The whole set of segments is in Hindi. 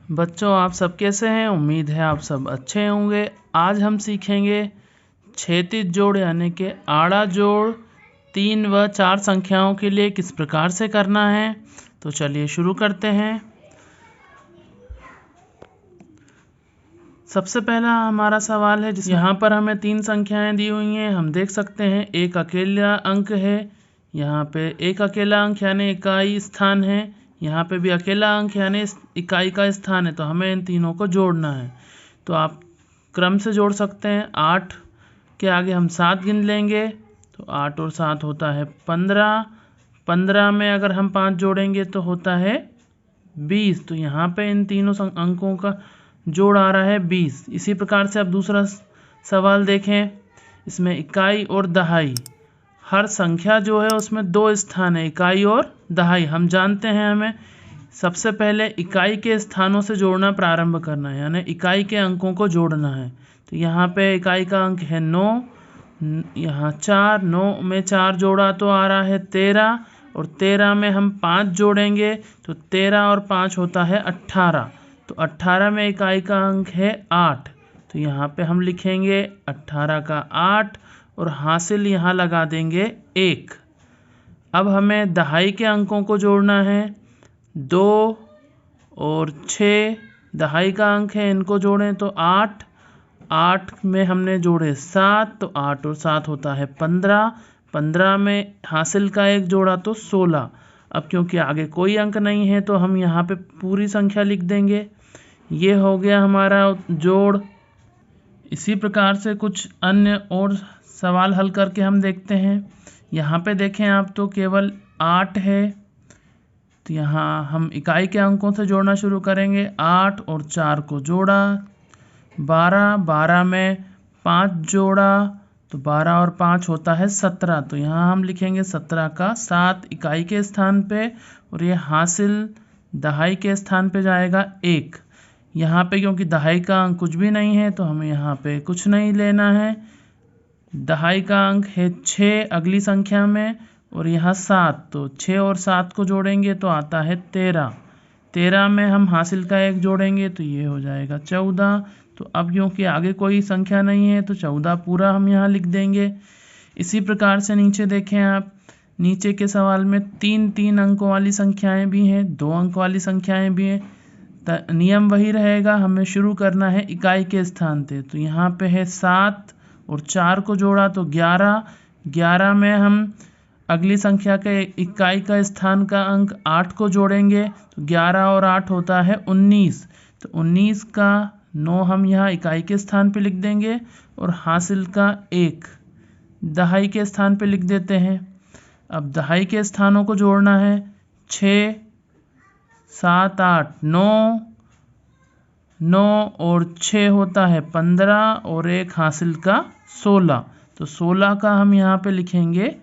बच्चों, आप सब कैसे हैं? उम्मीद है आप सब अच्छे होंगे। आज हम सीखेंगे क्षैतिज जोड़ यानी कि आड़ा जोड़ 3 व 4 संख्याओं के लिए किस प्रकार से करना है। तो चलिए शुरू करते हैं। सबसे पहला हमारा सवाल है जिसमें यहाँ पर हमें 3 संख्याएं दी हुई हैं। हम देख सकते हैं एक अकेला अंक है, यहाँ पे एक अकेला अंक यानी इकाई स्थान है, यहाँ पे भी अकेला अंक यानी इकाई का स्थान है। तो हमें इन तीनों को जोड़ना है। तो आप क्रम से जोड़ सकते हैं। 8 के आगे हम 7 गिन लेंगे तो 8 और 7 होता है 15। 15 में अगर हम 5 जोड़ेंगे तो होता है 20। तो यहाँ पे इन तीनों अंकों का जोड़ आ रहा है 20। इसी प्रकार से अब दूसरा सवाल देखें। इसमें इकाई और दहाई, हर संख्या जो है उसमें 2 स्थान है, इकाई और दहाई। हम जानते हैं हमें सबसे पहले इकाई के स्थानों से जोड़ना प्रारंभ करना है, यानी इकाई के अंकों को जोड़ना है। तो यहाँ पे इकाई का अंक है 9, यहाँ 4, 9 में 4 जोड़ा तो आ रहा है 13, और 13 में हम 5 जोड़ेंगे तो 13 और 5 होता है 18। तो 18 में इकाई का अंक है 8। तो यहाँ पे हम लिखेंगे 18 का 8 और हासिल यहाँ लगा देंगे 1। अब हमें दहाई के अंकों को जोड़ना है। 2 और 6 दहाई का अंक है, इनको जोड़ें तो 8। 8 में हमने जोड़े 7, तो 8 और 7 होता है 15। 15 में हासिल का 1 जोड़ा तो 16। अब क्योंकि आगे कोई अंक नहीं है तो हम यहाँ पे पूरी संख्या लिख देंगे। ये हो गया हमारा जोड़। इसी प्रकार से कुछ अन्य और सवाल हल करके हम देखते हैं। यहाँ पे देखें आप तो केवल 8 है, तो यहाँ हम इकाई के अंकों से जोड़ना शुरू करेंगे। 8 और 4 को जोड़ा 12, 12 में 5 जोड़ा तो 12 और 5 होता है 17। तो यहाँ हम लिखेंगे 17 का 7 इकाई के स्थान पे, और ये हासिल दहाई के स्थान पे जाएगा 1। यहाँ पे क्योंकि दहाई का अंक कुछ भी नहीं है तो हमें यहाँ पे कुछ नहीं लेना है। दहाई का अंक है 6 अगली संख्या में, और यहाँ 7, तो 6 और 7 को जोड़ेंगे तो आता है 13। 13 में हम हासिल का 1 जोड़ेंगे तो ये हो जाएगा 14। तो अब क्योंकि आगे कोई संख्या नहीं है तो 14 पूरा हम यहाँ लिख देंगे। इसी प्रकार से नीचे देखें आप, नीचे के सवाल में 3 अंकों वाली संख्याएं भी हैं, 2 अंक वाली संख्याएं भी हैं। नियम वही रहेगा, हमें शुरू करना है इकाई के स्थान से। तो यहाँ पे है 7 और 4 को जोड़ा तो 11। 11 में हम अगली संख्या के इकाई का स्थान का अंक 8 को जोड़ेंगे तो 11 और 8 होता है 19। तो 19 का 9 हम यहाँ इकाई के स्थान पे लिख देंगे, और हासिल का 1 दहाई के स्थान पे लिख देते हैं। अब दहाई के स्थानों को जोड़ना है। 6, 7, 8, 9, 9 और 6 होता है 15, और 1 हासिल का 16। तो 16 का हम यहाँ पे लिखेंगे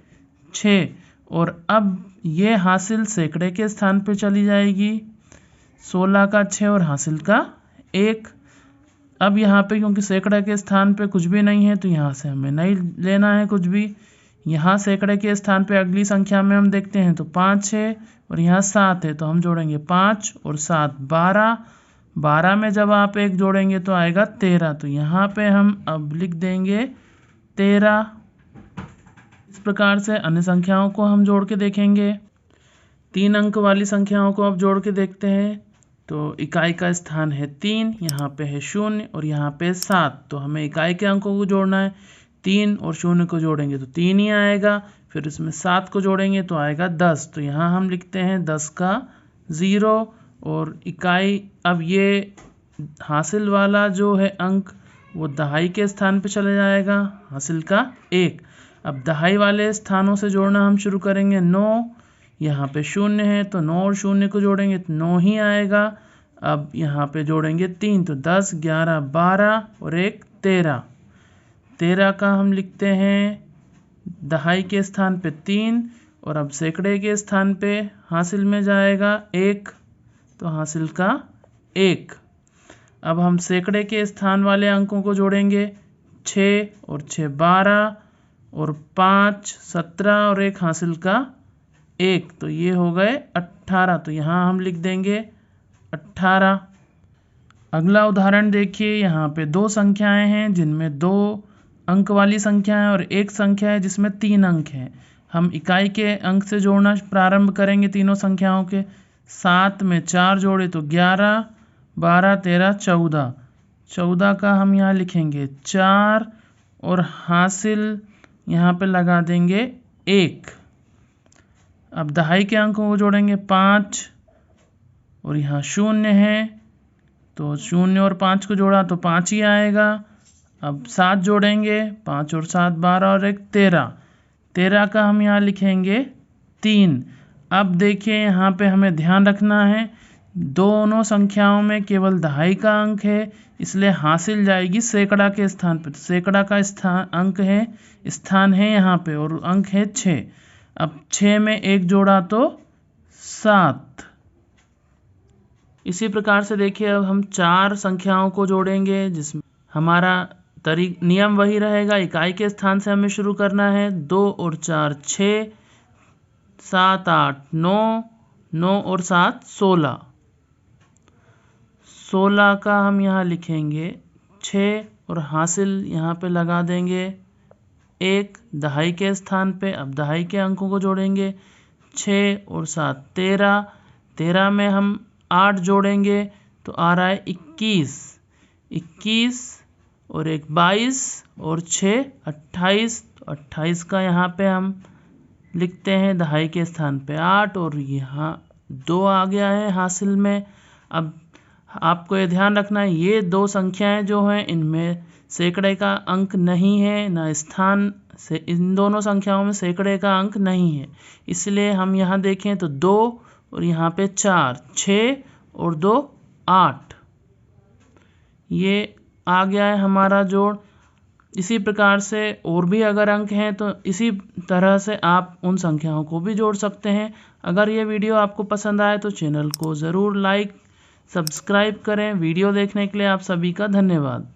6, और अब ये हासिल सैकड़े के स्थान पे चली जाएगी। 16 का 6 और हासिल का 1। अब यहाँ पे क्योंकि सैकड़े के स्थान पे कुछ भी नहीं है तो यहाँ से हमें नहीं लेना है कुछ भी। यहाँ सैकड़े के स्थान पे अगली संख्या में हम देखते हैं तो 5 है, और यहाँ 7 है, तो हम जोड़ेंगे 5 और 7 12। 12 में जब आप 1 जोड़ेंगे तो आएगा 13। तो यहाँ पे हम अब लिख देंगे 13। इस प्रकार से अन्य संख्याओं को हम जोड़ के देखेंगे। 3 अंक वाली संख्याओं को अब जोड़ के देखते हैं। तो इकाई का स्थान है 3, यहाँ पे है 0 और यहाँ पे 7। तो हमें इकाई के अंकों को जोड़ना है। 3 और 0 को जोड़ेंगे तो 3 ही आएगा, फिर इसमें 7 को जोड़ेंगे तो आएगा 10। तो यहाँ हम लिखते हैं 10 का 0, और इकाई अब ये हासिल वाला जो है अंक वो दहाई के स्थान पे चले जाएगा, हासिल का 1। अब दहाई वाले स्थानों से जोड़ना हम शुरू करेंगे। 9, यहाँ पे 0 है तो 9 और 0 को जोड़ेंगे तो 9 ही आएगा। अब यहाँ पे जोड़ेंगे 3, तो 10, 11, 12 और 1 13। 13 का हम लिखते हैं दहाई के स्थान पे 3, और अब सैकड़े के स्थान पे हासिल में जाएगा 1, तो हासिल का 1। अब हम सैकड़े के स्थान वाले अंकों को जोड़ेंगे। 6 और 6 12, और 5 17 और 1 हासिल का 1, तो ये हो गए 18। तो यहाँ हम लिख देंगे 18। अगला उदाहरण देखिए, यहाँ पे दो संख्याएं हैं जिनमें 2 अंक वाली संख्या है और एक संख्या है जिसमें 3 अंक हैं। हम इकाई के अंक से जोड़ना प्रारंभ करेंगे तीनों संख्याओं के। 7 में 4 जोड़े तो 11, 12, 13, 14। 14 का हम यहाँ लिखेंगे 4 और हासिल यहाँ पे लगा देंगे 1। अब दहाई के अंकों को जोड़ेंगे 5 और यहाँ 0 है तो 0 और 5 को जोड़ा तो 5 ही आएगा। अब 7 जोड़ेंगे, 5 और 7 12 और 1 13। 13 का हम यहाँ लिखेंगे 3। अब देखिए यहाँ पे हमें ध्यान रखना है, दोनों संख्याओं में केवल दहाई का अंक है, इसलिए हासिल जाएगी सैकड़ा के स्थान पे। तो सैकड़ा का स्थान है यहाँ पे और अंक है 6। अब 6 में 1 जोड़ा तो 7। इसी प्रकार से देखिए अब हम 4 संख्याओं को जोड़ेंगे जिसमें हमारा नियम वही रहेगा, इकाई के स्थान से हमें शुरू करना है। 2 और 4 6, 7 8 9, 9 और 7 16। 16 का हम यहाँ लिखेंगे 6 और हासिल यहाँ पे लगा देंगे 1 दहाई के स्थान पे। अब दहाई के अंकों को जोड़ेंगे, 6 और 7 13। 13 में हम 8 जोड़ेंगे तो आ रहा है 21। 21 और 1 22 और 6 28। तो 28 का यहाँ पे हम लिखते हैं दहाई के स्थान पे 8 और यहाँ 2 आ गया है हासिल में। अब आपको ये ध्यान रखना है, ये 2 संख्याएं जो हैं इनमें सैकड़े का अंक नहीं है, ना स्थान से इन दोनों संख्याओं में सैकड़े का अंक नहीं है। इसलिए हम यहाँ देखें तो 2 और यहाँ पे 4, 6 और 2 8, ये आ गया है हमारा जोड़। इसी प्रकार से और भी अगर अंक हैं तो इसी तरह से आप उन संख्याओं को भी जोड़ सकते हैं। अगर ये वीडियो आपको पसंद आए तो चैनल को ज़रूर लाइक सब्सक्राइब करें। वीडियो देखने के लिए आप सभी का धन्यवाद।